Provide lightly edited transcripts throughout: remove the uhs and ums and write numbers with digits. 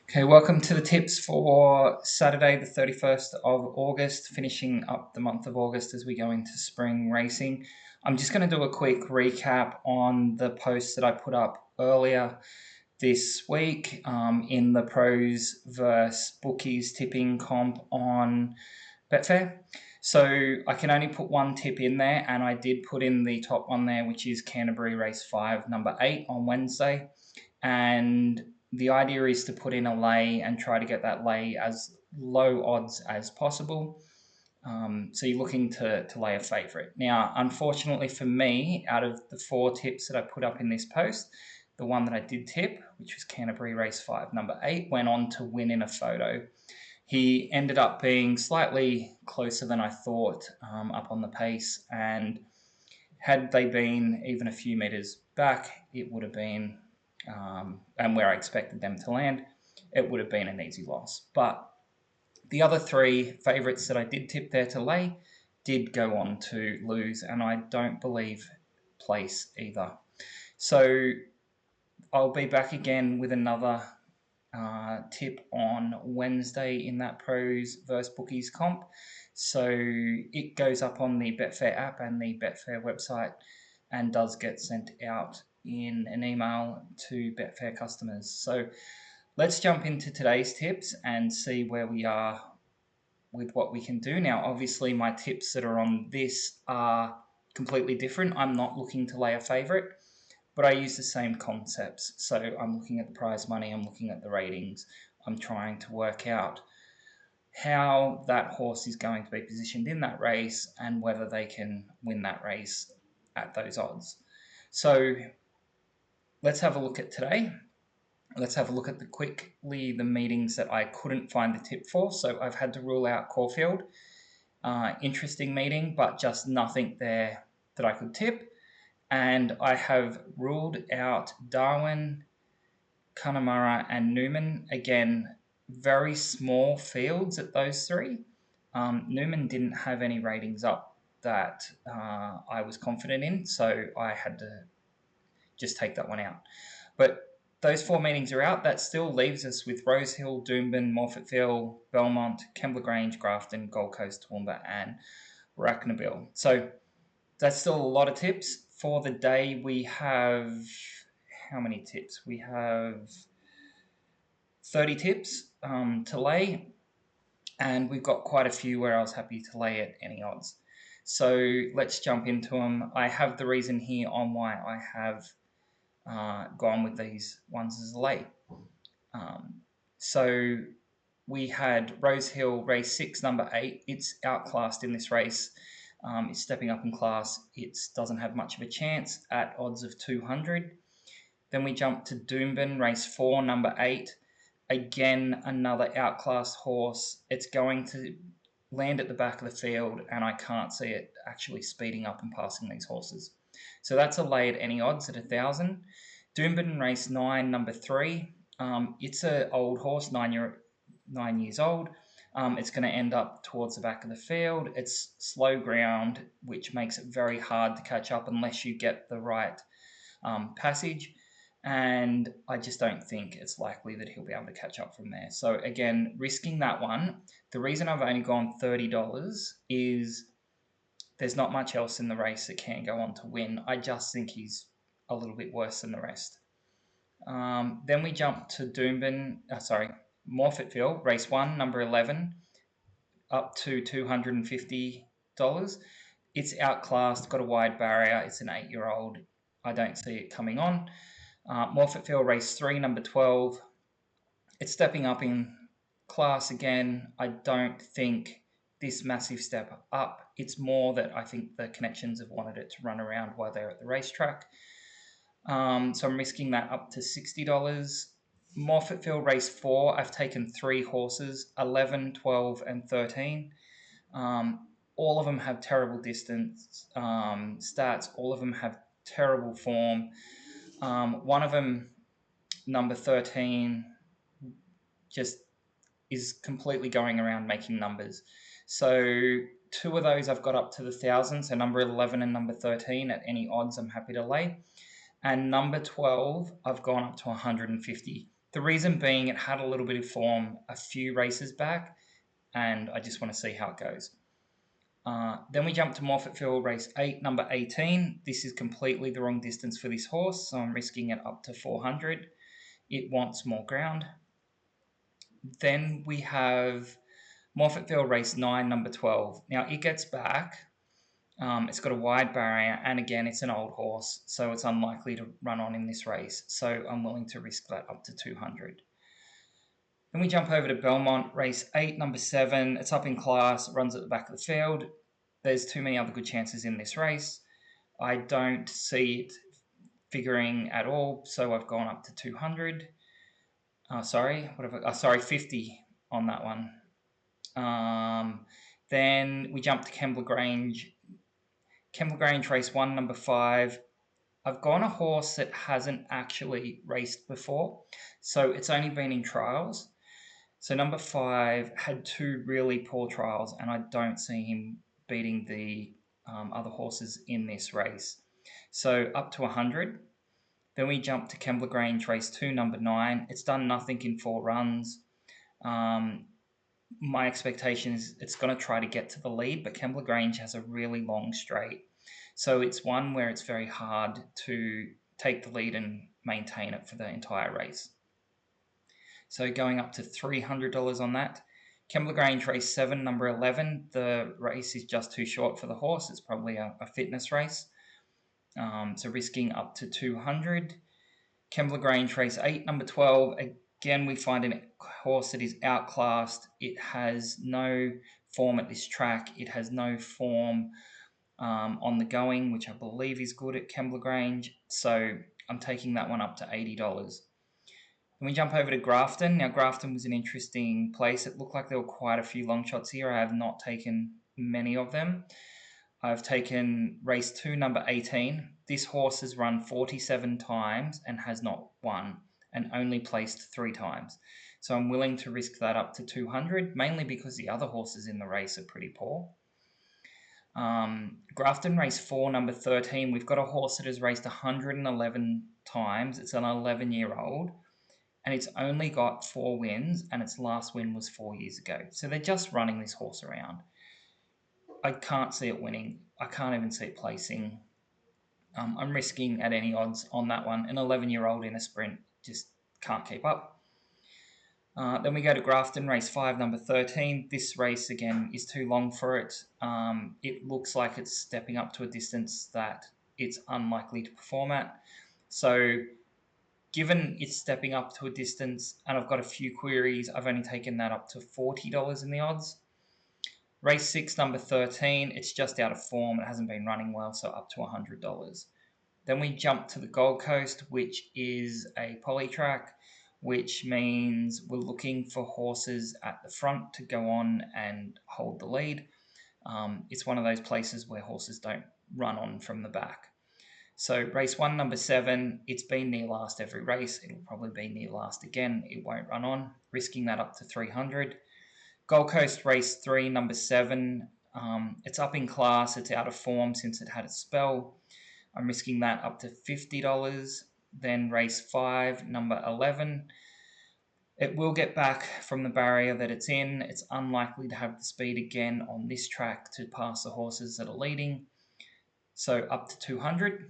Okay, welcome to the tips for Saturday, the 31st of August, finishing up the month of August as we go into spring racing. I'm just going to do a quick recap on the post that I put up earlier this week in the pros versus bookies tipping comp on Betfair. So I can only put one tip in there, and I did put in the top one there, which is Canterbury Race 5, number 8 on Wednesday. And the idea is to put in a lay and try to get that lay as low odds as possible. So you're looking to lay a favourite. Now, unfortunately for me, out of the 4 tips that I put up in this post, the one that I did tip, which was Canterbury Race 5, number 8, went on to win in a photo. He ended up being slightly closer than I thought up on the pace, and had they been even a few metres back, it would have been, and where I expected them to land, it would have been an easy loss. But the other 3 favourites that I did tip there to lay did go on to lose, and I don't believe place either. So I'll be back again with another tip on Wednesday in that pros versus bookies comp. So it goes up on the Betfair app and the Betfair website and does get sent out in an email to Betfair customers. So let's jump into today's tips and see where we are with what we can do. Now, obviously, my tips that are on this are completely different. I'm not looking to lay a favourite, but I use the same concepts. So I'm looking at the prize money, I'm looking at the ratings, I'm trying to work out how that horse is going to be positioned in that race and whether they can win that race at those odds. So let's have a look at today. Let's have a look at the meetings that I couldn't find the tip for. So I've had to rule out Caulfield. Interesting meeting, but just nothing there that I could tip. And I have ruled out Darwin, Connemara, and Newman. Again, very small fields at those 3. Newman didn't have any ratings up that I was confident in, so I had to just take that one out. But those 4 meetings are out. That still leaves us with Rosehill, Doomben, Morphettville, Belmont, Kembla Grange, Grafton, Gold Coast, Toowoomba, and Racknabill. So that's still a lot of tips. For the day, we have how many tips? We have 30 tips to lay, and we've got quite a few where I was happy to lay at any odds. So let's jump into them. I have the reason here on why I have gone with these ones as a lay. So we had Rosehill race 6, number 8. It's outclassed in this race. It's stepping up in class. It doesn't have much of a chance at odds of 200. Then we jump to Doomben, race 4, number 8. Again, another outclassed horse. It's going to land at the back of the field, and I can't see it actually speeding up and passing these horses. So that's a lay at any odds at 1,000. Doomben, race 9, number 3. It's an old horse, 9 years old. It's going to end up towards the back of the field. It's slow ground, which makes it very hard to catch up unless you get the right passage. And I just don't think it's likely that he'll be able to catch up from there. So again, risking that one. The reason I've only gone $30 is there's not much else in the race that can go on to win. I just think he's a little bit worse than the rest. Then we jump to Morphettville, race 1, number 11, up to $250. It's outclassed, got a wide barrier. It's an 8-year-old. I don't see it coming on. Morphettville, race 3, number 12. It's stepping up in class again. I don't think this massive step up. It's more that I think the connections have wanted it to run around while they're at the racetrack. So I'm risking that up to $60. Morphettville, race 4. I've taken 3 horses, 11, 12, and 13. All of them have terrible distance stats. All of them have terrible form. One of them, number 13, just is completely going around making numbers. So 2 of those I've got up to the 1,000. So number 11 and number 13 at any odds I'm happy to lay. And number 12, I've gone up to 150. The reason being, it had a little bit of form a few races back, and I just want to see how it goes. Then we jump to Morphettville race 8, number 18. This is completely the wrong distance for this horse, so I'm risking it up to 400. It wants more ground. Then we have Morphettville race 9, number 12. Now it gets back. It's got a wide barrier, and again, it's an old horse, so it's unlikely to run on in this race. So I'm willing to risk that up to 200. Then we jump over to Belmont, race 8, number 7. It's up in class, runs at the back of the field. There's too many other good chances in this race. I don't see it figuring at all, so I've gone up to 200. Sorry, 50 on that one. Then we jump to Kembla Grange. Kembla Grange, race 1, number 5. I've gone a horse that hasn't actually raced before, so it's only been in trials. So number 5 had 2 really poor trials, and I don't see him beating the other horses in this race. So up to 100. Then we jump to Kembla Grange, race 2, number 9. It's done nothing in 4 runs. My expectation is it's going to try to get to the lead, but Kembla Grange has a really long straight. So it's one where it's very hard to take the lead and maintain it for the entire race. So going up to $300 on that. Kembla Grange race 7, number 11. The race is just too short for the horse. It's probably a fitness race. So risking up to 200. Kembla Grange race 8, number 12. Again, we find a horse that is outclassed. It has no form at this track. It has no form on the going, which I believe is good at Kembla Grange. So I'm taking that one up to $80. Then we jump over to Grafton. Now, Grafton was an interesting place. It looked like there were quite a few long shots here. I have not taken many of them. I've taken race 2, number 18. This horse has run 47 times and has not won, and only placed 3 times. So I'm willing to risk that up to 200, mainly because the other horses in the race are pretty poor. Grafton race 4, number 13. We've got a horse that has raced 111 times. It's an 11-year-old, and it's only got 4 wins, and its last win was 4 years ago. So they're just running this horse around. I can't see it winning. I can't even see it placing. I'm risking at any odds on that one. An 11-year-old in a sprint just can't keep up. Then we go to Grafton, race 5, number 13. This race, again, is too long for it. It looks like it's stepping up to a distance that it's unlikely to perform at. So given it's stepping up to a distance and I've got a few queries, I've only taken that up to $40 in the odds. Race 6, number 13, it's just out of form. It hasn't been running well, so up to $100. Then we jump to the Gold Coast, which is a poly track, which means we're looking for horses at the front to go on and hold the lead. It's one of those places where horses don't run on from the back. So race 1, number 7, it's been near last every race. It'll probably be near last again. It won't run on, risking that up to 300. Gold Coast race 3, number 7. It's up in class. It's out of form since it had a spell. I'm risking that up to $50. Then race 5, number 11. It will get back from the barrier that it's in. It's unlikely to have the speed again on this track to pass the horses that are leading. So up to 200.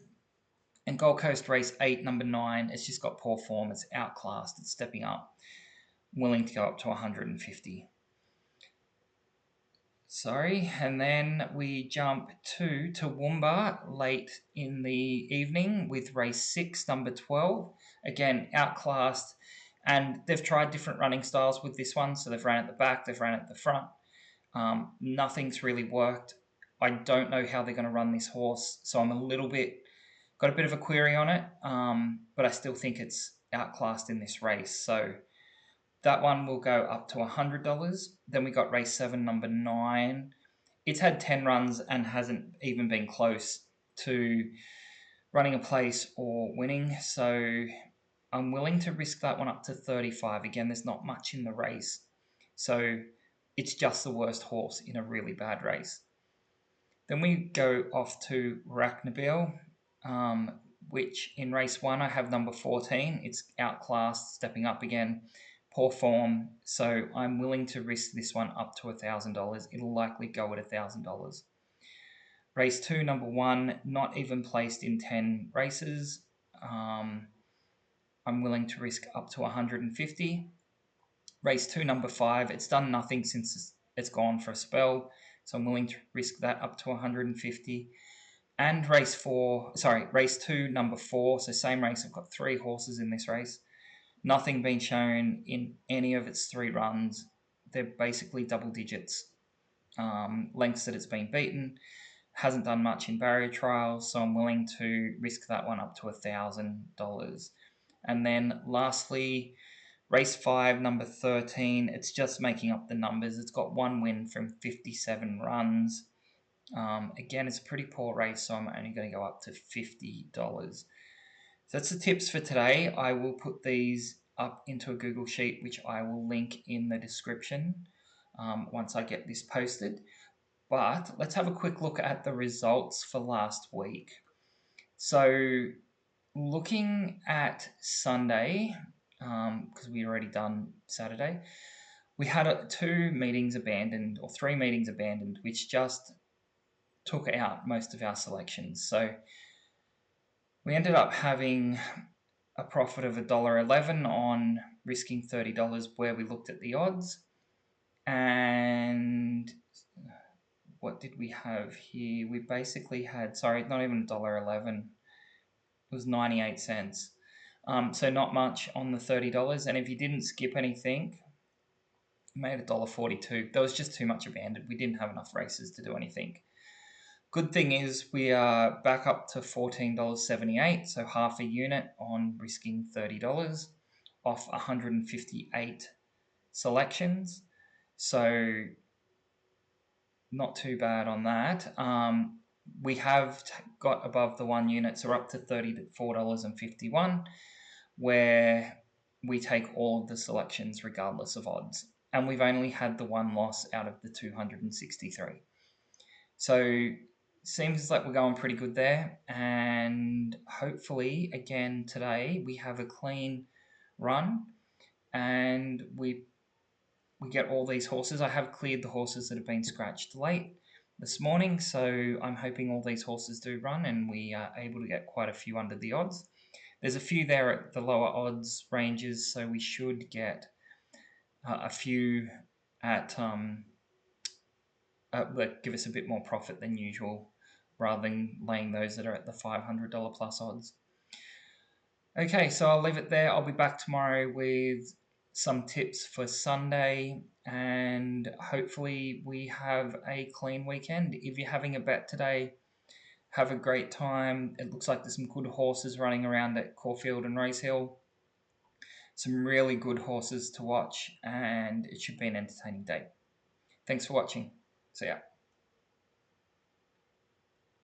And Gold Coast race 8, number 9. It's just got poor form. It's outclassed. It's stepping up. Willing to go up to 150. And then we jump to Toowoomba late in the evening with race 6, number 12. Again, outclassed, and they've tried different running styles with this one. So they've ran at the back, they've ran at the front. Nothing's really worked. I don't know how they're going to run this horse, so I'm got a bit of a query on it, but I still think it's outclassed in this race. So that one will go up to $100. Then we got race 7, number 9. It's had 10 runs and hasn't even been close to running a place or winning. So I'm willing to risk that one up to 35. Again, there's not much in the race. So it's just the worst horse in a really bad race. Then we go off to Racknabil. which in race 1 I have number 14. It's outclassed, stepping up again, poor form. So I'm willing to risk this one up to $1,000. It'll likely go at $1,000. Race 2, number 1, not even placed in 10 races. I'm willing to risk up to 150. Race 2, number 5, it's done nothing since it's gone for a spell, so I'm willing to risk that up to 150. And race 2, number 4, so same race. I've got 3 horses in this race. Nothing been shown in any of its 3 runs. They're basically double digits lengths that it's been beaten. Hasn't done much in barrier trials, so I'm willing to risk that one up to $1,000. And then lastly, race 5, number 13, it's just making up the numbers. It's got 1 win from 57 runs. Again, it's a pretty poor race, so I'm only going to go up to $50. So that's the tips for today. I will put these up into a Google Sheet, which I will link in the description once I get this posted. But let's have a quick look at the results for last week. So looking at Sunday, because we'd already done Saturday, we had 2 meetings abandoned, or 3 meetings abandoned, which just took out most of our selections. So we ended up having a profit of $1.11 on risking $30 where we looked at the odds. And what did we have here? We basically had, not even $1.11. It was 98 cents. So not much on the $30. And if you didn't skip anything, made $1.42. That was just too much abandoned. We didn't have enough races to do anything. Good thing is we are back up to $14.78, so half a unit on risking $30 off 158 selections. So not too bad on that. We have got above the 1 unit, so we're up to $34.51, where we take all of the selections regardless of odds. And we've only had the 1 loss out of the 263. So seems like we're going pretty good there. And hopefully, again, today we have a clean run and we get all these horses. I have cleared the horses that have been scratched late this morning, so I'm hoping all these horses do run and we are able to get quite a few under the odds. There's a few there at the lower odds ranges, so we should get a few at that give us a bit more profit than usual, rather than laying those that are at the $500 plus odds. Okay, so I'll leave it there. I'll be back tomorrow with some tips for Sunday, and hopefully we have a clean weekend. If you're having a bet today, have a great time. It looks like there's some good horses running around at Caulfield and Rosehill. Some really good horses to watch, and it should be an entertaining day. Thanks for watching. See ya.